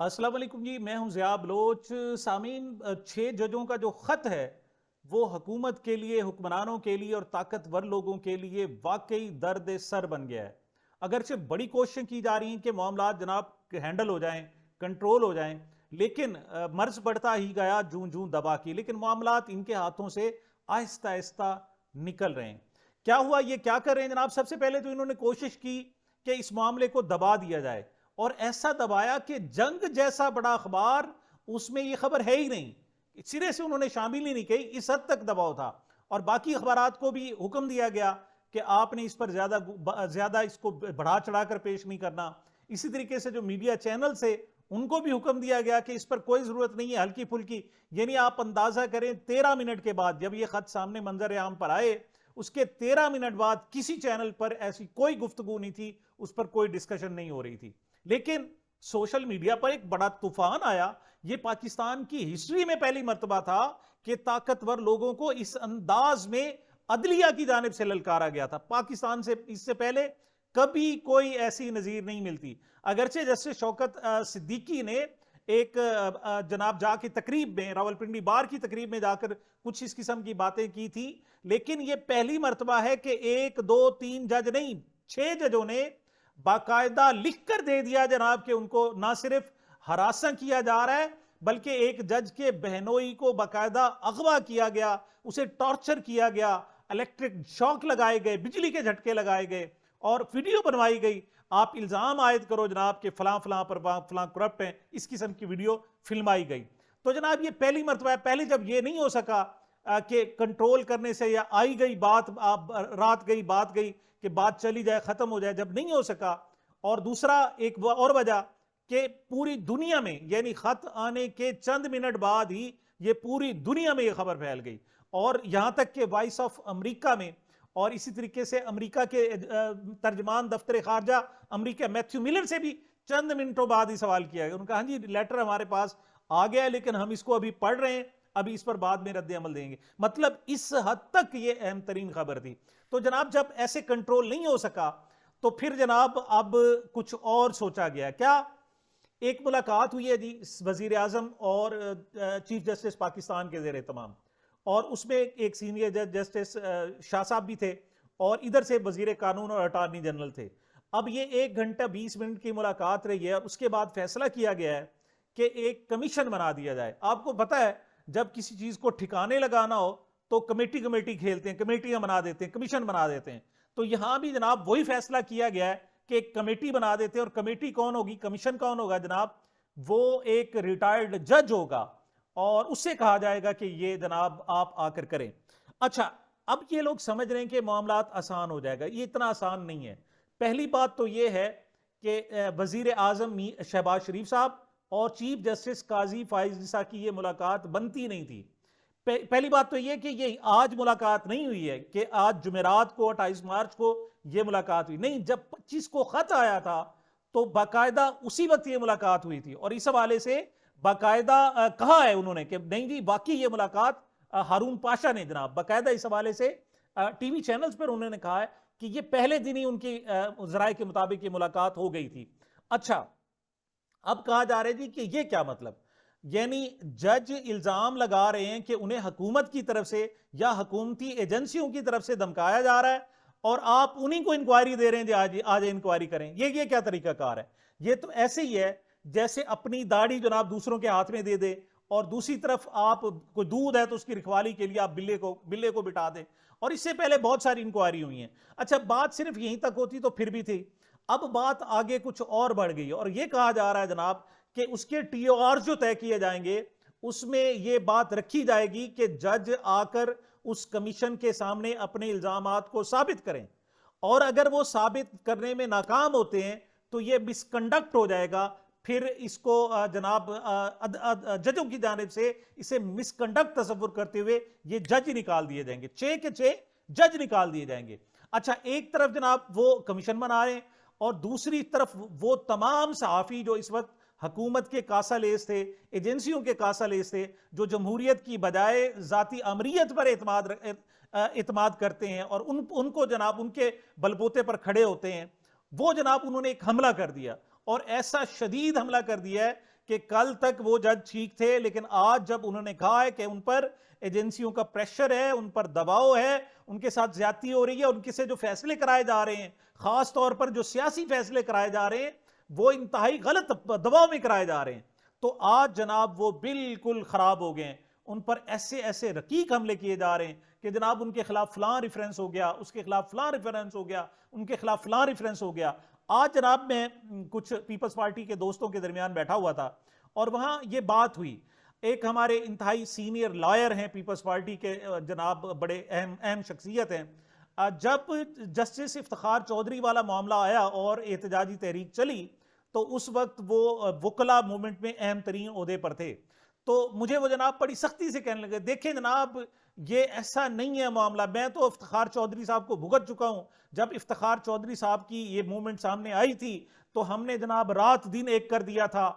السلام علیکم جی، میں ہوں ضیاء بلوچ۔ سامعین، 6 ججوں کا جو خط ہے وہ حکومت کے لیے، حکمرانوں کے لیے اور طاقتور لوگوں کے لیے واقعی درد سر بن گیا ہے۔ اگرچہ بڑی کوششیں کی جا رہی ہیں کہ معاملات جناب ہینڈل ہو جائیں، کنٹرول ہو جائیں، لیکن مرض بڑھتا ہی گیا جوں جوں دبا کی، لیکن معاملات ان کے ہاتھوں سے آہستہ آہستہ نکل رہے ہیں۔ کیا ہوا، یہ کیا کر رہے ہیں جناب؟ سب سے پہلے تو انہوں نے کوشش کی کہ اس معاملے کو دبا دیا جائے، اور ایسا دبایا کہ جنگ جیسا بڑا اخبار اس میں یہ خبر ہے ہی نہیں، سرے سے انہوں نے شامل ہی نہیں کی، اس حد تک دباؤ تھا۔ اور باقی اخبارات کو بھی حکم دیا گیا کہ آپ نے اس پر زیادہ اس کو بڑھا چڑھا کر پیش نہیں کرنا۔ اسی طریقے سے جو میڈیا چینل سے ان کو بھی حکم دیا گیا کہ اس پر کوئی ضرورت نہیں ہے، ہلکی پھلکی، یعنی آپ اندازہ کریں 13 منٹ کے بعد جب یہ خط سامنے منظر عام پر آئے، اس کے 13 منٹ بعد کسی چینل پر ایسی کوئی گفتگو نہیں تھی، اس پر کوئی ڈسکشن نہیں ہو رہی تھی۔ لیکن سوشل میڈیا پر ایک بڑا طوفان آیا۔ یہ پاکستان کی ہسٹری میں پہلی مرتبہ تھا کہ طاقتور لوگوں کو اس انداز میں عدلیہ کی جانب سے للکارا گیا تھا۔ پاکستان سے اس سے پہلے کبھی کوئی ایسی نظیر نہیں ملتی۔ اگرچہ جسٹس شوکت صدیقی نے ایک جناب جا کے تقریب میں، راولپنڈی بار کی تقریب میں جا کر کچھ اس قسم کی باتیں کی تھی، لیکن یہ پہلی مرتبہ ہے کہ 1 2 3 جج نہیں، 6 ججوں نے باقاعدہ لکھ کر دے دیا جناب کہ ان کو نہ صرف ہراساں کیا جا رہا ہے، بلکہ ایک جج کے بہنوئی کو باقاعدہ اغوا کیا گیا، اسے ٹارچر کیا گیا، الیکٹرک شاک لگائے گئے، بجلی کے جھٹکے لگائے گئے، اور ویڈیو بنوائی گئی۔ آپ الزام عائد کرو جناب کہ فلاں فلاں پر فلاں کرپٹ ہیں، اس قسم کی ویڈیو فلمائی گئی۔ تو جناب یہ پہلی مرتبہ ہے۔ پہلے جب یہ نہیں ہو سکا کہ کنٹرول کرنے سے، یا آئی گئی بات، رات گئی بات گئی کہ بات چلی جائے، ختم ہو جائے، جب نہیں ہو سکا، اور دوسرا ایک اور وجہ کہ پوری دنیا میں، یعنی خط آنے کے چند منٹ بعد ہی یہ پوری دنیا میں یہ خبر پھیل گئی، اور یہاں تک کہ وائس آف امریکہ میں، اور اسی طریقے سے امریکہ کے ترجمان دفتر خارجہ امریکہ میتھیو ملر سے بھی چند منٹوں بعد ہی سوال کیا گیا۔ انہوں نے کہا ہاں جی، لیٹر ہمارے پاس آ گیا ہے، لیکن ہم اس کو ابھی پڑھ رہے ہیں، ابھی اس پر بعد میں رد عمل دیں گے۔ مطلب اس حد تک یہ اہم ترین خبر تھی۔ تو جناب جب ایسے کنٹرول نہیں ہو سکا تو پھر جناب اب کچھ اور سوچا گیا۔ کیا؟ ایک ملاقات ہوئی ہے جی وزیر اعظم اور چیف جسٹس پاکستان کے زیر اہتمام، اور اس میں ایک سینئر جج جسٹس شاہ صاحب بھی تھے، اور ادھر سے وزیر قانون اور اٹارنی جنرل تھے۔ اب یہ 1 گھنٹہ 20 منٹ کی ملاقات رہی ہے، اور اس کے بعد فیصلہ کیا گیا ہے کہ ایک کمیشن بنا دیا جائے۔ آپ کو پتہ ہے جب کسی چیز کو ٹھکانے لگانا ہو تو کمیٹی کھیلتے ہیں، کمیٹیاں بنا دیتے ہیں، کمیشن بنا دیتے ہیں۔ تو یہاں بھی جناب وہی فیصلہ کیا گیا ہے کہ ایک کمیٹی بنا دیتے ہیں، اور کمیٹی کون ہوگی، کمیشن کون ہوگا جناب؟ وہ ایک ریٹائرڈ جج ہوگا، اور اس سے کہا جائے گا کہ یہ جناب آپ آ کر کریں۔ اچھا، اب یہ لوگ سمجھ رہے ہیں کہ معاملات آسان ہو جائے گا۔ یہ اتنا آسان نہیں ہے۔ پہلی بات تو یہ ہے کہ وزیر اعظم شہباز شریف صاحب اور چیف جسٹس قاضی فائز عیسیٰ کی یہ ملاقات بنتی نہیں تھی۔ پہلی بات تو یہ کہ یہ آج ملاقات نہیں ہوئی ہے کہ آج جمعرات کو 28 مارچ کو یہ ملاقات ہوئی، نہیں، جب 25 کو خط آیا تھا تو باقاعدہ اسی وقت یہ ملاقات ہوئی تھی، اور اس حوالے سے باقاعدہ کہا ہے انہوں نے کہ نہیں جی واقعی یہ ملاقات، ہارون پاشا نے جناب باقاعدہ اس حوالے سے ٹی وی چینلز پر انہوں نے کہا ہے کہ یہ پہلے دن ہی ان کی ذرائع کے مطابق یہ ملاقات ہو گئی تھی۔ اچھا، اب کہا جا رہا ہے جی کہ یہ کیا مطلب؟ یعنی جج الزام لگا رہے ہیں کہ انہیں حکومت کی طرف سے یا حکومتی ایجنسیوں کی طرف سے دھمکایا جا رہا ہے، اور آپ انہی کو انکوائری دے رہے ہیں جی آج انکوائری کریں۔ یہ کیا طریقہ کار ہے؟ یہ تو ایسے ہی ہے جیسے اپنی داڑھی جناب دوسروں کے ہاتھ میں دے دے، اور دوسری طرف آپ کوئی دودھ ہے تو اس کی رکھوالی کے لیے آپ بلے کو بٹا دیں۔ اور اس سے پہلے بہت ساری انکوائری ہوئی ہیں۔ اچھا، بات صرف یہیں تک ہوتی تو پھر بھی تھی، اب بات آگے کچھ اور بڑھ گئی، اور یہ کہا جا رہا ہے جناب کہ اس کے ٹی او آر جو طے کیے جائیں گے اس میں یہ بات رکھی جائے گی کہ جج آ کر اس کمیشن کے سامنے اپنے الزامات کو ثابت کریں، اور اگر وہ ثابت کرنے میں ناکام ہوتے ہیں تو یہ مس کنڈکٹ ہو جائے گا۔ پھر اس کو جناب ججوں کی جانب سے اسے مس کنڈکٹ تصور کرتے ہوئے یہ جج نکال دیے جائیں گے، 6 کے 6 جج نکال دیے جائیں گے۔ اچھا، ایک طرف جناب وہ کمیشن بنا رہے ہیں، اور دوسری طرف وہ تمام صحافی جو اس وقت حکومت کے کاسا لیس تھے، ایجنسیوں کے کاسا لیس تھے، جو جمہوریت کی بجائے ذاتی امریت پر اعتماد کرتے ہیں، اور ان کو جناب ان کے بلبوتے پر کھڑے ہوتے ہیں، وہ جناب انہوں نے ایک حملہ کر دیا، اور ایسا شدید حملہ کر دیا ہے کہ کل تک وہ جج ٹھیک تھے، لیکن آج جب انہوں نے کہا ہے کہ ان پر ایجنسیوں کا پریشر ہے، ان پر دباؤ ہے، ان کے ساتھ زیادتی ہو رہی ہے، ان کے سے جو فیصلے کرائے جا رہے ہیں، خاص طور پر جو سیاسی فیصلے کرائے جا رہے ہیں، وہ انتہائی غلط دباؤ میں کرائے جا رہے ہیں، تو آج جناب وہ بالکل خراب ہو گئے ہیں۔ ان پر ایسے ایسے رقیق حملے کیے جا رہے ہیں کہ جناب ان کے خلاف فلاں ریفرنس ہو گیا، اس کے خلاف فلاں ریفرنس ہو گیا، ان کے خلاف فلاں ریفرنس ہو گیا۔ آج جناب میں کچھ پیپلز پارٹی کے دوستوں کے درمیان بیٹھا ہوا تھا اور وہاں یہ بات ہوئی، ایک ہمارے انتہائی سینئر لائر ہیں پیپلز پارٹی کے، جناب بڑے اہم شخصیت ہیں، جب جسٹس افتخار چودھری والا معاملہ آیا اور احتجاجی تحریک چلی تو اس وقت وہ وکلا موومنٹ میں اہم ترین عہدے پر تھے، تو مجھے وہ جناب بڑی سختی سے کہنے لگے دیکھیں جناب یہ ایسا نہیں ہے معاملہ، میں تو افتخار چودھری صاحب کو بھگت چکا ہوں، جب افتخار چودھری صاحب کی یہ موومنٹ سامنے آئی تھی تو ہم نے جناب رات دن ایک کر دیا تھا،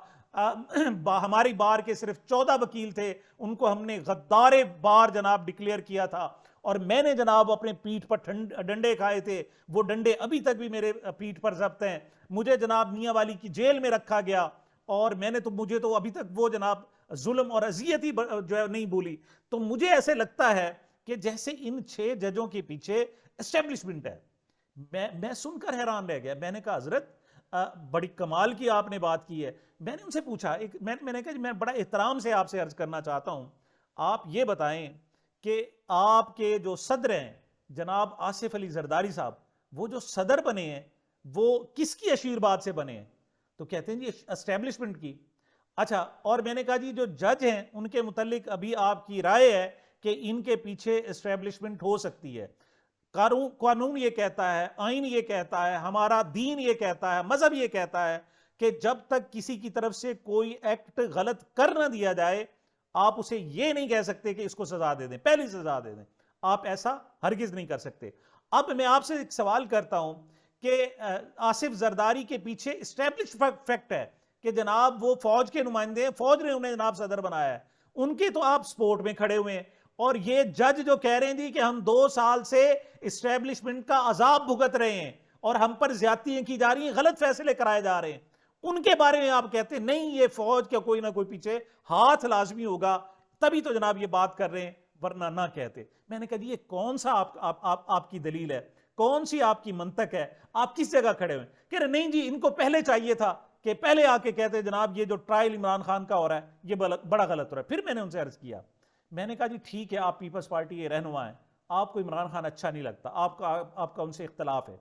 ہماری بار کے صرف 14 وکیل تھے، ان کو ہم نے غدار بار جناب ڈکلیئر کیا تھا، اور میں نے جناب اپنے پیٹھ پر ڈنڈے کھائے تھے، وہ ڈنڈے ابھی تک بھی میرے پیٹھ پر ضبط ہیں، مجھے جناب میاں والی کی جیل میں رکھا گیا، اور مجھے تو ابھی تک وہ جناب ظلم اور اذیت ہی جو ہے نہیں بولی۔ تو مجھے ایسے لگتا ہے کہ جیسے ان 6 ججوں کے پیچھے اسٹیبلشمنٹ ہے۔ میں سن کر حیران رہ گیا، میں نے کہا حضرت بڑی کمال کی آپ نے بات کی ہے۔ میں نے ان سے پوچھا، میں نے کہا میں بڑا احترام سے آپ سے عرض کرنا چاہتا ہوں، آپ یہ بتائیں کہ آپ کے جو صدر ہیں جناب آصف علی زرداری صاحب، وہ جو صدر بنے ہیں وہ کس کی اشیرباد سے بنے ہیں؟ تو کہتے ہیں جی اسٹیبلشمنٹ کی۔ اچھا، اور میں نے کہا جی جو جج ہیں ان کے متعلق ابھی آپ کی رائے ہے کہ ان کے پیچھے اسٹیبلشمنٹ ہو سکتی ہے؟ قانون یہ کہتا ہے، آئین یہ کہتا ہے، ہمارا دین یہ کہتا ہے، مذہب یہ کہتا ہے کہ جب تک کسی کی طرف سے کوئی ایکٹ غلط کر نہ دیا جائے آپ اسے یہ نہیں کہہ سکتے کہ اس کو سزا دے دیں، پہلی سزا دے دیں، آپ ایسا ہرگز نہیں کر سکتے۔ اب میں آپ سے ایک سوال کرتا ہوں کہ آصف زرداری کے پیچھے اسٹیبلش فیکٹ ہے کہ جناب وہ فوج کے نمائندے ہیں، فوج نے انہیں جناب صدر بنایا ہے، ان کے تو آپ سپورٹ میں کھڑے ہوئے ہیں، اور یہ جج جو کہہ رہے ہیں جی کہ ہم 2 سال سے اسٹیبلشمنٹ کا عذاب بھگت رہے ہیں اور ہم پر زیادتیاں کی جا رہی ہیں، غلط فیصلے کرائے جا رہے ہیں، ان کے بارے میں آپ کہتے ہیں نہیں یہ فوج کا کوئی نہ کوئی پیچھے ہاتھ لازمی ہوگا، تبھی تو جناب یہ بات کر رہے ہیں، ورنہ نہ کہتے۔ میں نے کہا جی یہ کون سا آپ کی دلیل ہے، کون سی آپ کی منطق ہے، آپ کس جگہ کھڑے ہوئے؟ کہہ رہے نہیں جی ان کو پہلے چاہیے تھا کہ پہلے آ کے کہتے جناب یہ جو ٹرائل عمران خان کا ہو رہا ہے یہ بڑا غلط ہو رہا ہے۔ پھر میں نے ان سے عرض کیا، میں نے کہا جی ٹھیک ہے آپ پیپلز پارٹی کے رہنما ہیں، آپ کو عمران خان اچھا نہیں لگتا، آپ کا ان سے اختلاف ہے،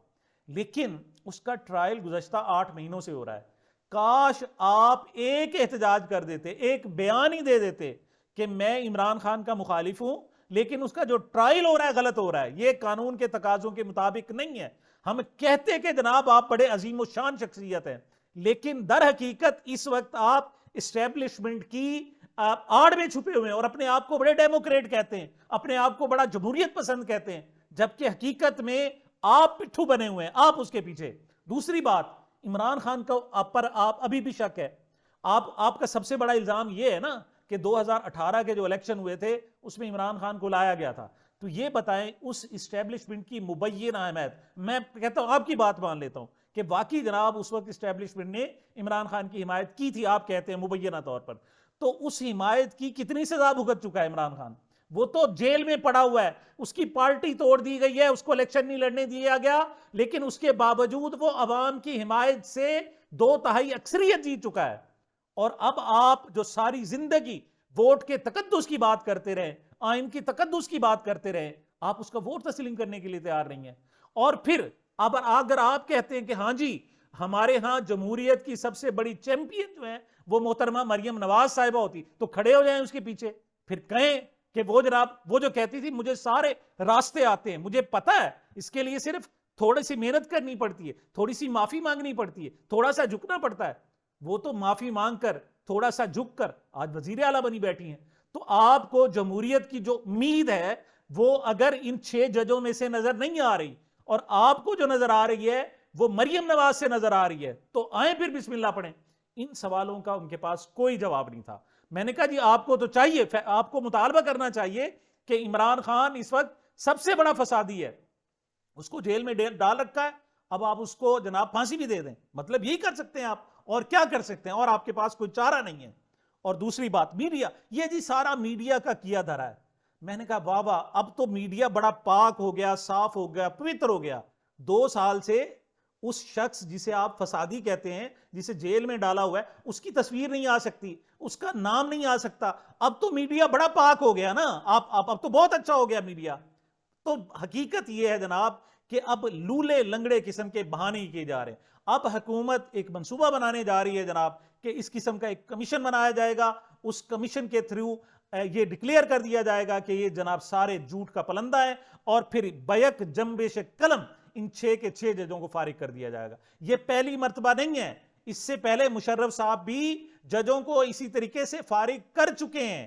لیکن اس کا ٹرائل گزشتہ 8 مہینوں سے ہو رہا ہے، کاش آپ ایک احتجاج کر دیتے، ایک بیان ہی دے دیتے کہ میں عمران خان کا مخالف ہوں لیکن اس کا جو ٹرائل ہو رہا ہے غلط ہو رہا ہے، یہ قانون کے تقاضوں کے مطابق نہیں ہے۔ ہم کہتے کہ جناب آپ بڑے عظیم الشان شخصیت ہیں، لیکن در حقیقت اس وقت آپ اسٹیبلشمنٹ کی آڑ میں چھپے ہوئے ہیں اور اپنے آپ کو بڑے ڈیموکریٹ کہتے ہیں، اپنے آپ کو بڑا جمہوریت پسند کہتے ہیں، جبکہ حقیقت میں آپ پٹھو بنے ہوئے ہیں، آپ اس کے پیچھے۔ دوسری بات، عمران خان کو پر آپ ابھی بھی شک ہے، آپ کا سب سے بڑا الزام یہ ہے نا کہ 2018 کے جو الیکشن ہوئے تھے اس میں عمران خان کو لایا گیا تھا، تو یہ بتائیں اس اسٹیبلشمنٹ کی مبینہ احمیت۔ میں کہتا ہوں آپ کی بات مان لیتا ہوں کہ واقعی جناب اس وقت اسٹیبلشمنٹ نے عمران خان کی حمایت کی تھی، آپ کہتے ہیں مبینہ طور پر، تو اس حمایت کی کتنی سزا بھگت چکا ہے عمران خان؟ وہ تو جیل میں پڑا ہوا ہے، اس کی پارٹی توڑ دی گئی ہے، اس کو الیکشن نہیں لڑنے دیا گیا، لیکن اس کے باوجود وہ عوام کی حمایت سے 2/3 اکثریت جیت چکا ہے، اور اب آپ جو ساری زندگی ووٹ کے تقدس کی بات کرتے رہے، آئین کی تقدس کی بات کرتے رہے، آپ اس کا ووٹ تسلیم کرنے کے لیے تیار نہیں ہیں۔ اور پھر اب اگر آپ کہتے ہیں کہ ہاں جی ہمارے ہاں جمہوریت کی سب سے بڑی چیمپئن جو ہے وہ محترمہ مریم نواز صاحبہ ہوتی تو کھڑے ہو جائیں اس کے پیچھے، پھر کہیں کہ وہ جناب وہ جو کہتی تھی مجھے سارے راستے آتے ہیں، مجھے پتا ہے اس کے لیے صرف تھوڑی سی محنت کرنی پڑتی ہے، تھوڑی سی معافی مانگنی پڑتی ہے، تھوڑا سا جھکنا پڑتا ہے، وہ تو معافی مانگ کر تھوڑا سا جھک کر آج وزیر اعلیٰ بنی بیٹھی ہیں۔ تو آپ کو جمہوریت کی جو امید ہے وہ اگر ان 6 ججوں میں سے نظر نہیں آ رہی اور آپ کو جو نظر آ رہی ہے وہ مریم نواز سے نظر آ رہی ہے، تو آئیں پھر بسم اللہ پڑھیں۔ ان سوالوں کا ان کے پاس کوئی جواب نہیں تھا۔ میں نے کہا جی آپ کو تو چاہیے، آپ کو مطالبہ کرنا چاہیے کہ عمران خان اس وقت سب سے بڑا فسادی ہے، اس کو جیل میں ڈال رکھا ہے، اب آپ اس کو جناب پھانسی بھی دے دیں، مطلب یہی کر سکتے ہیں آپ، اور کیا کر سکتے ہیں, اور آپ کے پاس کوئی چارہ نہیں ہے. اور دوسری بات میڈیا, یہ جی سارا میڈیا کا کیا دھرا ہے. میں نے کہا واہ واہ, اب تو میڈیا بڑا پاک ہو گیا, صاف ہو گیا, پوتر ہو گیا. 2 سال سے اس شخص جسے آپ فسادی کہتے ہیں, جسے جیل میں ڈالا ہوا ہے, اس کی تصویر نہیں آ سکتی, اس کا نام نہیں آ سکتا. اب تو میڈیا بڑا پاک ہو گیا نا, اب تو بہت اچھا ہو گیا میڈیا. تو حقیقت یہ ہے جناب کہ اب لولے لنگڑے قسم کے بہانے ہی کیے جا رہے ہیں. اب حکومت ایک منصوبہ بنانے جا رہی ہے جناب کہ اس قسم کا ایک کمیشن بنایا جائے گا, اس کمیشن کے تھرو یہ ڈکلیئر کر دیا جائے گا کہ یہ جناب سارے جھوٹ کا پلندہ ہے, اور پھر بیک جنبش قلم ان 6 کے 6 ججوں کو فارغ کر دیا جائے گا. یہ پہلی مرتبہ نہیں ہے, اس سے پہلے مشرف صاحب بھی ججوں کو اسی طریقے سے فارغ کر چکے ہیں.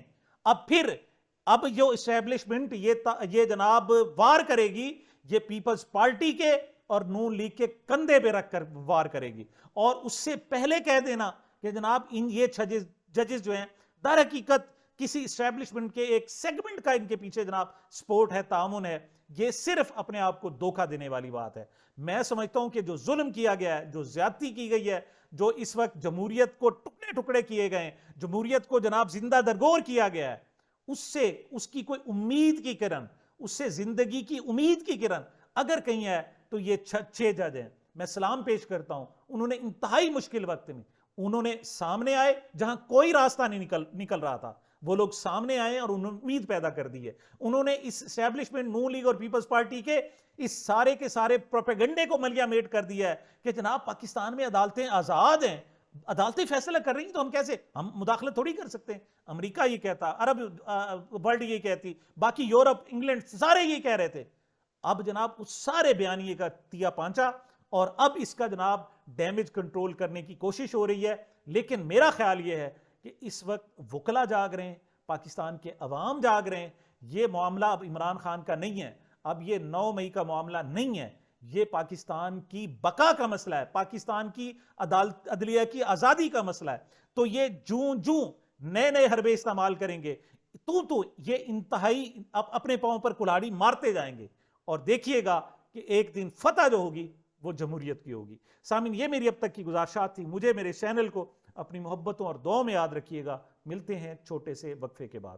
اب جو اسٹیبلشمنٹ یہ جناب وار کرے گی, یہ پیپلز پارٹی کے اور نون لیگ کے کندھے پہ رکھ کر وار کرے گی. اور اس سے پہلے کہہ دینا کہ جناب یہ ججز جو ہیں در حقیقت کسی اسٹیبلشمنٹ کے ایک سیگمنٹ کا ان کے پیچھے جناب سپورٹ ہے, تعاون ہے. یہ صرف اپنے آپ کو دھوکہ دینے والی بات ہے. میں سمجھتا ہوں کہ جو ظلم کیا گیا ہے, جو زیادتی کی گئی ہے, جو اس وقت جمہوریت کو ٹکڑے ٹکڑے کیے گئے ہیں, جمہوریت کو جناب زندہ درگور کیا گیا ہے, اس سے اس کی کوئی امید کی کرن, اس سے زندگی کی امید کی کرن اگر کہیں ہے تو یہ 6 جج ہیں. میں سلام پیش کرتا ہوں, انہوں نے انتہائی مشکل وقت میں انہوں نے سامنے آئے, جہاں کوئی راستہ نہیں نکل رہا تھا, وہ لوگ سامنے آئے اور انہوں نے امید پیدا کر دی ہے. انہوں نے اس اسٹیبلشمنٹ نون لیگ اور پیپلز پارٹی کے اس سارے کے سارے پروپیگنڈے کو ملیا میٹ کر دیا ہے کہ جناب پاکستان میں عدالتیں آزاد ہیں, عدالتیں فیصلہ کر رہی ہیں, تو ہم مداخلت تھوڑی کر سکتے ہیں. امریکہ یہ کہتا, عرب ورلڈ یہ کہتی, باقی یورپ, انگلینڈ سارے یہ کہہ رہے تھے. اب جناب اس سارے بیانیے کا تیا پانچا, اور اب اس کا جناب ڈیمیج کنٹرول کرنے کی کوشش ہو رہی ہے. لیکن میرا خیال یہ ہے کہ اس وقت وکلا جاگ رہے ہیں, پاکستان کے عوام جاگ رہے ہیں. یہ معاملہ اب عمران خان کا نہیں ہے, اب یہ 9 مئی کا معاملہ نہیں ہے, یہ پاکستان کی بقا کا مسئلہ ہے, پاکستان کی عدلیہ کی آزادی کا مسئلہ ہے. تو یہ جوں نئے حربے استعمال کریں گے تو یہ انتہائی اپنے پاؤں پر کلاڑی مارتے جائیں گے, اور دیکھیے گا کہ ایک دن فتح جو ہوگی وہ جمہوریت کی ہوگی. سامعین, یہ میری اب تک کی گزارشات تھی. مجھے میرے چینل کو اپنی محبتوں اور دعاؤں میں یاد رکھیے گا. ملتے ہیں چھوٹے سے وقفے کے بعد.